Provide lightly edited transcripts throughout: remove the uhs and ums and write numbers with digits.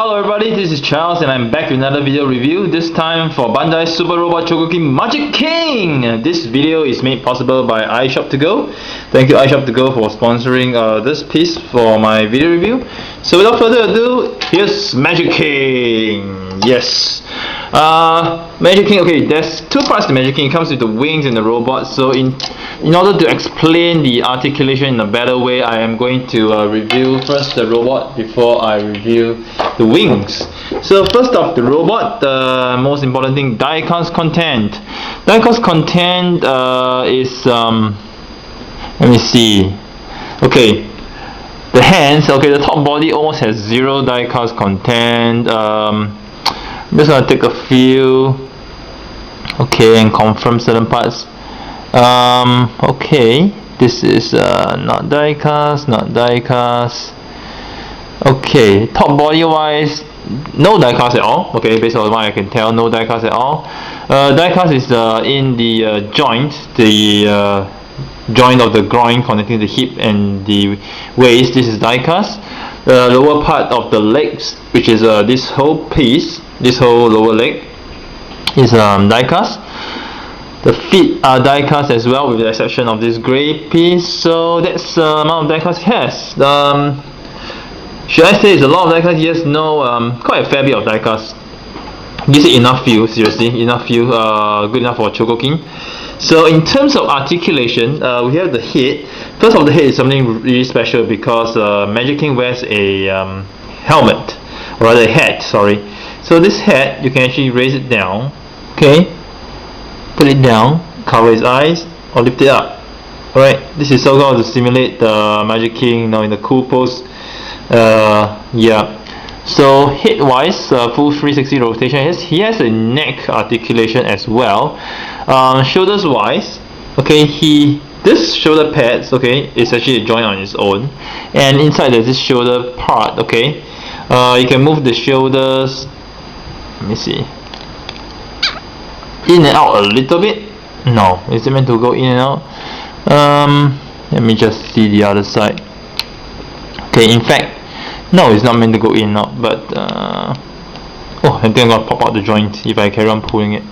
Hello everybody, this is Charles and I'm back with another video review, this time for Bandai Super Robot Chogokin Majiking. This video is made possible by iShop2Go. Thank you iShop2Go for sponsoring this piece for my video review. So without further ado, here's Majiking. Yes. Majiking, okay, there's two parts to Majiking. It comes with the wings and the robot. So in order to explain the articulation in a better way, I am going to review first the robot before I review the wings. So first off, the robot, the most important thing, die-cast content. Die-cast content is let me see. Okay, the hands. Okay, the top body almost has zero die-cast content. I'm just gonna take a few. Okay, and confirm certain parts. Okay, this is not die-cast, not die-cast. Okay, top body wise, no die-cast at all. Okay, based on what I can tell, no die-cast at all. Die-cast is in the joint, the joint of the groin connecting the hip and the waist. This is die-cast. The lower part of the legs, which is this whole piece, this whole lower leg, is die-cast. The feet are die-cast as well, with the exception of this grey piece. So that's the amount of die-cast it has. Should I say it's a lot of die-cast? Yes, no, quite a fair bit of die-cast. Gives it enough feel, seriously, enough feel, good enough for Chogokin. So in terms of articulation, we have the head. First of the head is something really special because Majiking wears a helmet, or rather a hat, sorry. So this hat, you can actually raise it down, okay? Put it down, cover his eyes, or lift it up. Alright, this is so going to simulate the Majiking, in the cool pose. Yeah. So head wise, full 360 rotation. He has a neck articulation as well. Shoulders wise, okay, this shoulder pads, okay, is actually a joint on its own, and inside there's this shoulder part, okay. You can move the shoulders. Let me see. In and out a little bit. No, is it meant to go in and out? Let me just see the other side. Okay, in fact, no, it's not meant to go in and out, but oh, I think I'm gonna pop out the joint if I carry on pulling it.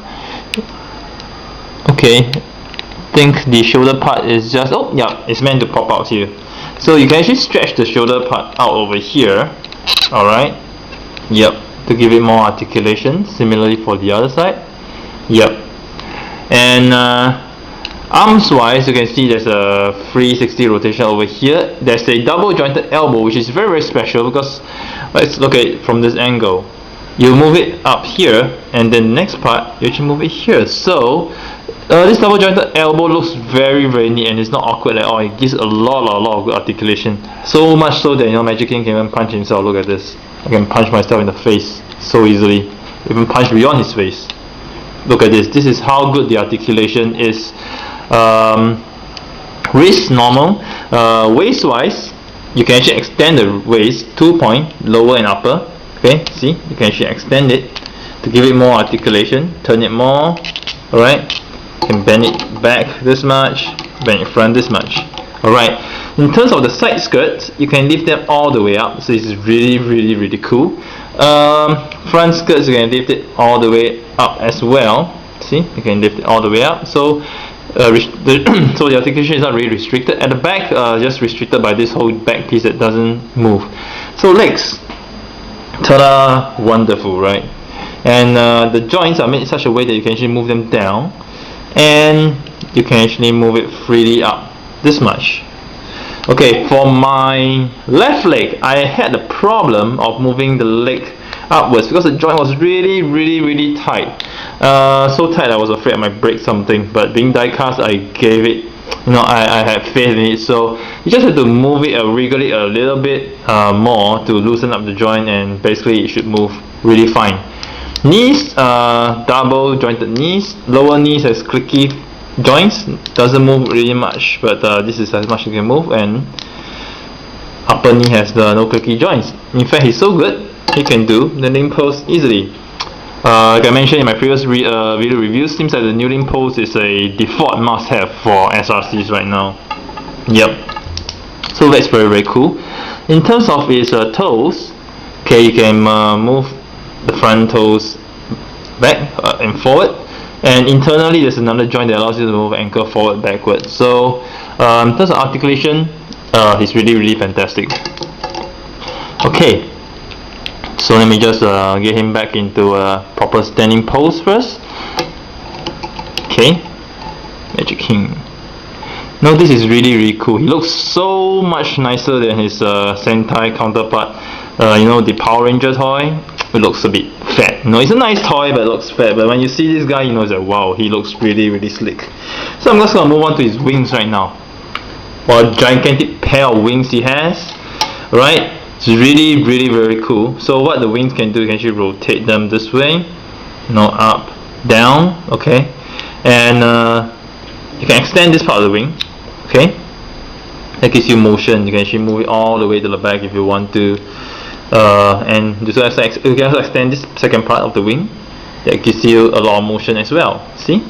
Okay, I think the shoulder part is just, oh yeah, it's meant to pop out here. So you can actually stretch the shoulder part out over here. Alright, yep, to give it more articulation. Similarly for the other side. Yep. And arms wise, you can see there's a 360 rotation over here. There's a double jointed elbow, which is very, very special because let's look at it from this angle. You move it up here, and then the next part you actually move it here. So this double jointed elbow looks very, very neat, and it's not awkward at all. It gives a lot of good articulation. So much so that Majiking can even punch himself. Look at this. I can punch myself in the face so easily. Even punch beyond his face. Look at this. This is how good the articulation is. Wrist normal. Waist wise, you can actually extend the waist 2 point, lower and upper. Okay, see, you can actually extend it to give it more articulation. Turn it more. Alright, you can bend it back this much, bend it front this much. Alright, in terms of the side skirts, you can lift them all the way up. So this is really cool. Front skirts, you can lift it all the way up as well. See, you can lift it all the way up. So so the articulation is not really restricted. At the back, just restricted by this whole back piece that doesn't move. So legs, ta-da, wonderful, right? And the joints are made in such a way that you can actually move them down, and you can actually move it freely up this much. Okay, for my left leg, I had the problem of moving the leg upwards because the joint was really tight. So tight I was afraid I might break something, but being die cast, I gave it, I had faith in it. So you just have to move it, wriggle it a little bit more to loosen up the joint, and basically it should move really fine. Knees, double jointed knees. Lower knees has clicky joints, doesn't move really much, but this is as much as you can move. And upper knee has no clicky joints. In fact, he's so good, he can do the kneeling pose easily. Like I mentioned in my previous video review, seems like the kneeling pose is a default must-have for SRCs right now. Yep. So that's very cool. In terms of its toes, Okay, you can move the front toes back and forward, and internally there's another joint that allows you to move ankle forward, backward. So in terms of articulation, it's really fantastic. Okay, so let me just get him back into a proper standing pose first. Okay, Majiking. Now this is really cool. He looks so much nicer than his Sentai counterpart. You know, the Power Ranger toy. It looks a bit fat. No, it's a nice toy, but it looks fat. But when you see this guy, you know that wow, he looks really slick. So I'm just gonna move on to his wings right now. What a gigantic pair of wings he has, right? It's really very cool. So what the wings can do, you can actually rotate them this way, you know, up, down, okay, and you can extend this part of the wing, okay. That gives you motion. You can actually move it all the way to the back if you want to, and you can also extend this second part of the wing. That gives you a lot of motion as well. See?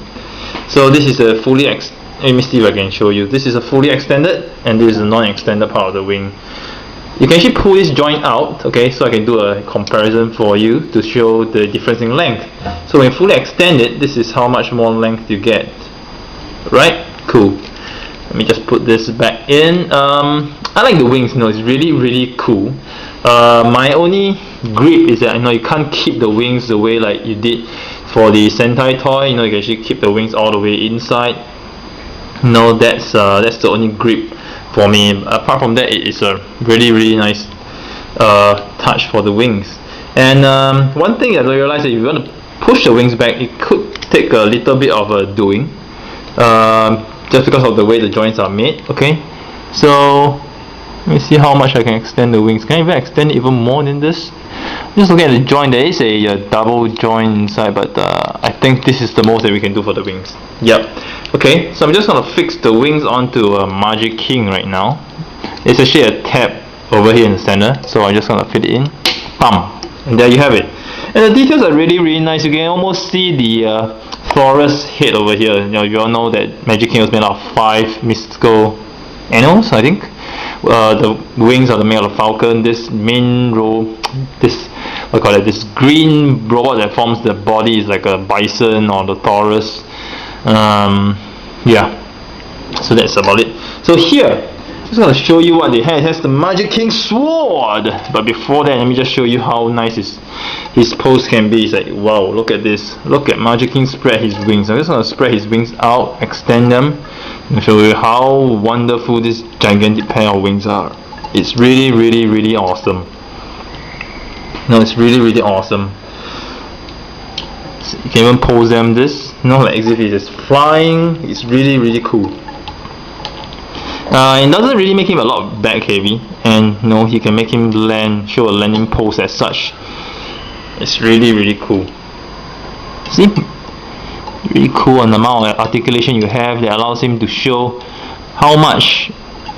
So this is a fully let me see if I can show you. This is a fully extended, and this is a non-extended part of the wing. You can actually pull this joint out, okay, so I can do a comparison for you to show the difference in length. So when you fully extend it, this is how much more length you get. Right? Cool. Let me just put this back in. I like the wings, you know, it's really cool. My only grip is that, you know, you can't keep the wings the way like you did for the Sentai toy. You know, you can actually keep the wings all the way inside. No, that's the only grip for me. Apart from that, it is a really nice touch for the wings. And one thing I realized that if you want to push the wings back, it could take a little bit of doing, just because of the way the joints are made. Okay, so let me see how much I can extend the wings. Can I even extend it even more than this? Just looking at the joint, there is a double joint inside, but I think this is the most that we can do for the wings. Yep. Okay, so I'm just gonna fix the wings onto a Majiking right now. It's actually a tab over here in the center, so I'm just gonna fit it in. Bam! And there you have it. And the details are really nice. You can almost see the Florus head over here. You know, you all know that Majiking was made out of 5 mystical animals, I think. The wings are made out of falcon. This main row, this green robot that forms the body is like a bison or the Taurus. Yeah, so that's about it. So here, I'm just gonna show you what they have. It has the Majiking sword. But before that, let me just show you how nice his pose can be. It's like, wow, look at this. Look at Majiking spread his wings. I'm just gonna spread his wings out, extend them, and show you how wonderful this gigantic pair of wings are. It's really awesome. No, it's really awesome. So you can even pose them this, you know, like as if he's just flying. It's really cool. It doesn't really make him a lot back heavy, and you know, he can make him land, show a landing pose as such. It's really cool. See? Really cool on the amount of articulation you have that allows him to show how much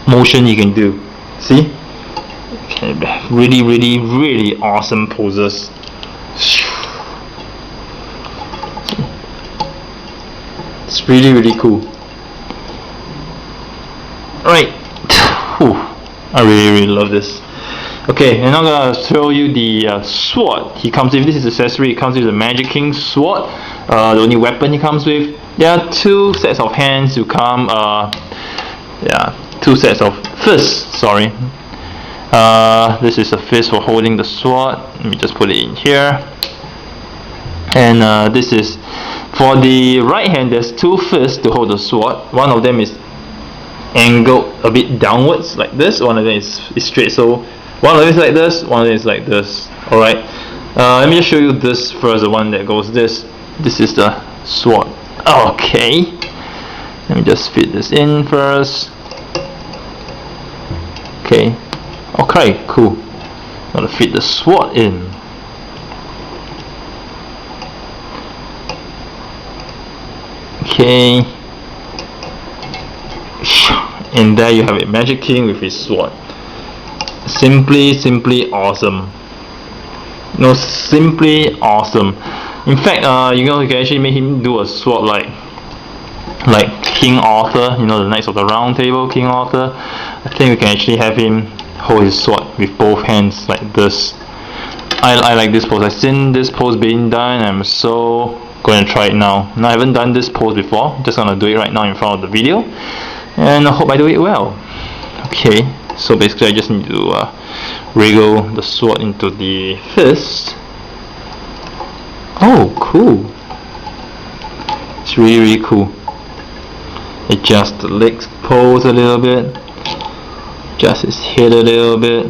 motion he can do. See? Really awesome poses. It's really cool. Alright. I really love this. Okay, and I'm gonna show you the sword he comes with. This is accessory. It comes with the Majiking sword. The only weapon he comes with. There are 2 sets of hands to come. 2 sets of fists. Sorry. This is a fist for holding the sword. Let me just put it in here. And this is for the right hand. There's 2 fists to hold the sword. One of them is angled a bit downwards like this. One of them is straight. So one of them is like this. One of them is like this. All right. Let me just show you this first. The one that goes this. This is the sword. Okay. Let me just fit this in first. Okay. Okay, cool. Gotta fit the sword in. Okay. And there you have it, Majiking with his sword. Simply awesome. No, simply awesome. In fact, you know, you can actually make him do a sword like King Arthur. You know, the Knights of the Round Table, King Arthur. I think we can actually have him hold his sword with both hands like this. I like this pose. I've seen this pose being done. I'm so going to try it now. Now I haven't done this pose before. Just gonna do it right now in front of the video, and I hope I do it well. Okay, so basically I just need to wriggle the sword into the fist. Oh, cool! It's really cool. Adjust the legs pose a little bit. Adjust his head a little bit.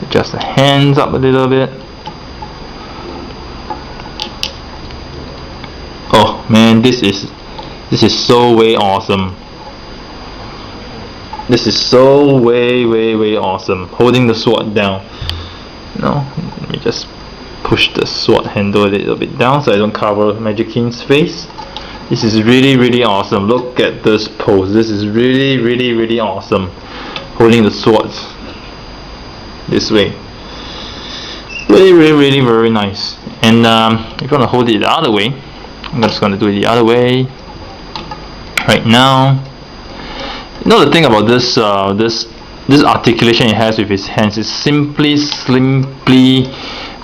Adjust the hands up a little bit. Oh man, this is so way awesome. This is so way awesome. Holding the sword down. No, let me just push the sword handle a little bit down so I don't cover Majiking's face. This is really awesome. Look at this pose. This is really awesome. Holding the swords this way. Really very nice. And if you want to hold it the other way, I'm just going to do it the other way right now. You know the thing about this this articulation he has with his hands is simply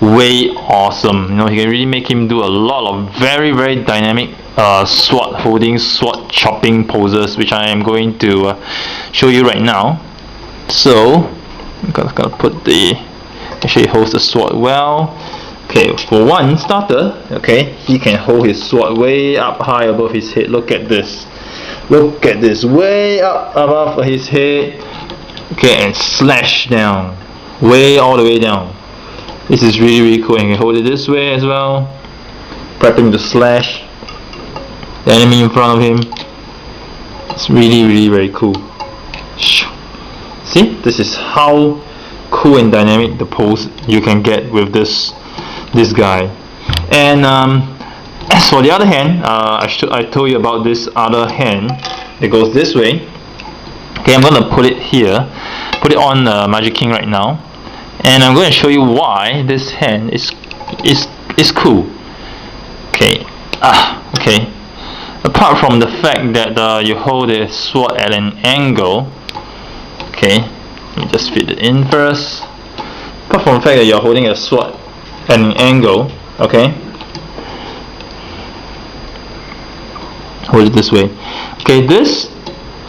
way awesome. You know, he can really make him do a lot of very dynamic sword holding, sword chopping poses, which I am going to show you right now. So I'm gonna put the, make sure he holds the sword well. Okay, for one starter, okay, he can hold his sword way up high above his head. Look at this. Look at this, way up above his head. Okay, and slash down, way all the way down. This is really cool. And you can hold it this way as well, prepping to slash the enemy in front of him. It's really very cool. See, this is how cool and dynamic the pose you can get with this guy. And as for the other hand, I told you about this other hand that goes this way. Okay, I'm gonna put it here, put it on Majiking right now, and I'm going to show you why this hand is cool. Okay, okay. Apart from the fact that you hold the sword at an angle, okay, let me just fit it in first. Apart from the fact that you're holding a sword at an angle, okay, hold it this way. Okay, this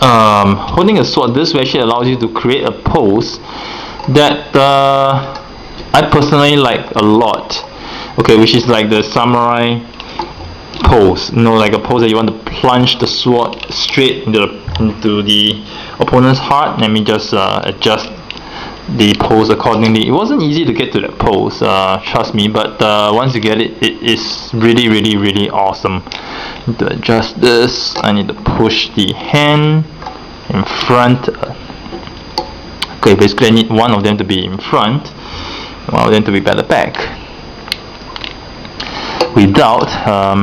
holding a sword this way actually allows you to create a pose that I personally like a lot. Okay, which is like the samurai pose. You know, like a pose that you want to plunge the sword straight into the opponent's heart. Let me just adjust the pose accordingly. It wasn't easy to get to that pose, trust me, but once you get it, it is really awesome. I need to adjust this. I need to push the hand in front. Okay, basically I need one of them to be in front, one of them to be at the back, without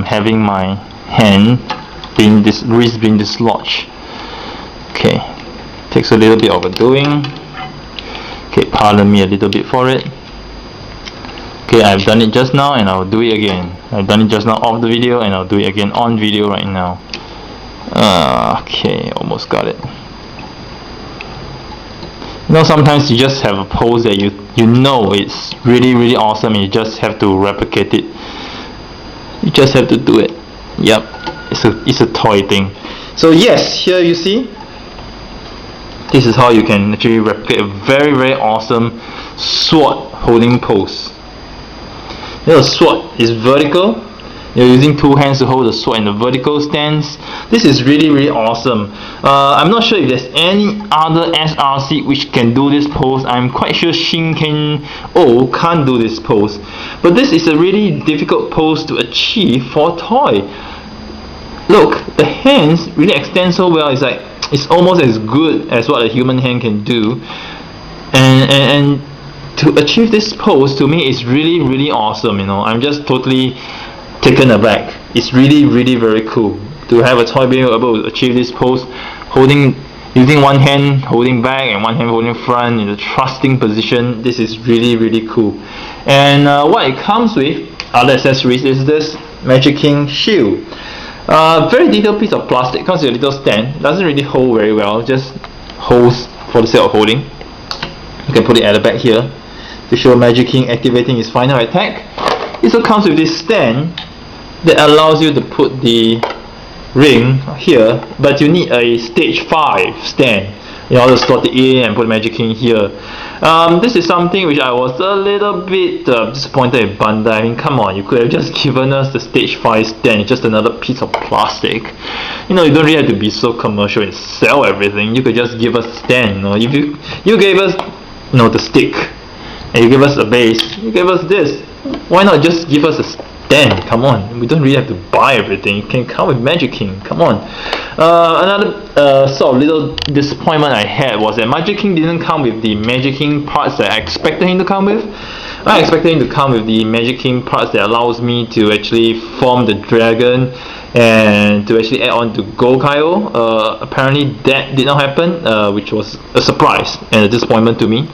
having my hand being wrist being dislodged. Okay, takes a little bit of a doing. Okay, pardon me a little bit for it. Okay, I've done it just now and I'll do it again. I've done it just now off the video and I'll do it again on video right now. Okay, almost got it. You know, sometimes you just have a pose that you know it's really awesome and you just have to replicate it. You just have to do it. Yep, it's a toy thing. So yes, here you see, this is how you can actually replicate a very awesome sword holding pose. You know, the sword is vertical. You're using two hands to hold the sword in the vertical stance. This is really awesome. I'm not sure if there's any other SRC which can do this pose. I'm quite sure Shinken O can't do this pose. But this is a really difficult pose to achieve for a toy. Look, the hands really extend so well. It's like it's almost as good as what a human hand can do. And to achieve this pose, to me, is really awesome. You know, I'm just totally taken aback. It's really very cool to have a toy being able to achieve this pose, using one hand holding back and one hand holding front in the thrusting position. This is really cool. And what it comes with, other accessories, is this Majiking shield. Very detailed piece of plastic. Comes with a little stand. Doesn't really hold very well. Just holds for the sake of holding. You can put it at the back here. to show Majiking activating his final attack. It also comes with this stand that allows you to put the ring here, but you need a stage 5 stand in order to slot it in and put Majiking here. This is something which I was a little bit disappointed in Bandai. I mean, come on, you could have just given us the stage 5 stand. It's just another piece of plastic. You know, you don't really have to be so commercial and sell everything. You could just give us a stand. You know, if you gave us, you know, the stick, and you gave us a base, you gave us this. Why not just give us a stand? Come on, we don't really have to buy everything. It can come with Majiking. Come on. Another sort of little disappointment I had was that Majiking didn't come with the Majiking parts that I expected him to come with. I expected him to come with the Majiking parts that allows me to actually form the dragon and to actually add on to Gokaio. Apparently that did not happen, which was a surprise and a disappointment to me.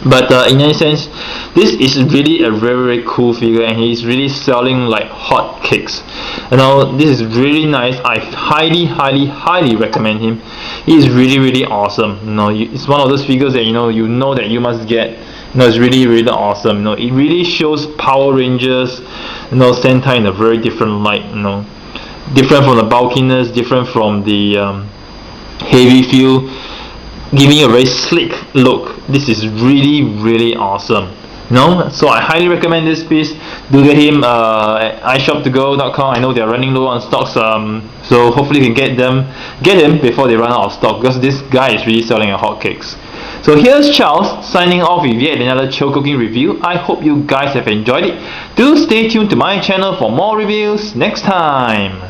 But in any sense, this is really a very cool figure, and he's really selling like hot cakes. You know, this is really nice. I highly recommend him. He is really awesome. You know, it's one of those figures that you know that you must get. You know, it's really awesome. You know, it really shows Power Rangers, you know, Sentai in a very different light. You know, different from the bulkiness, different from the heavy feel, giving a very slick look. This is really awesome. No, so I highly recommend this piece. Do get him at iShop2go.com. I know they're running low on stocks, so hopefully you can get him before they run out of stock, because this guy is really selling like hotcakes. So here's Charles signing off with yet another Chogokin review. I hope you guys have enjoyed it. Do stay tuned to my channel for more reviews next time.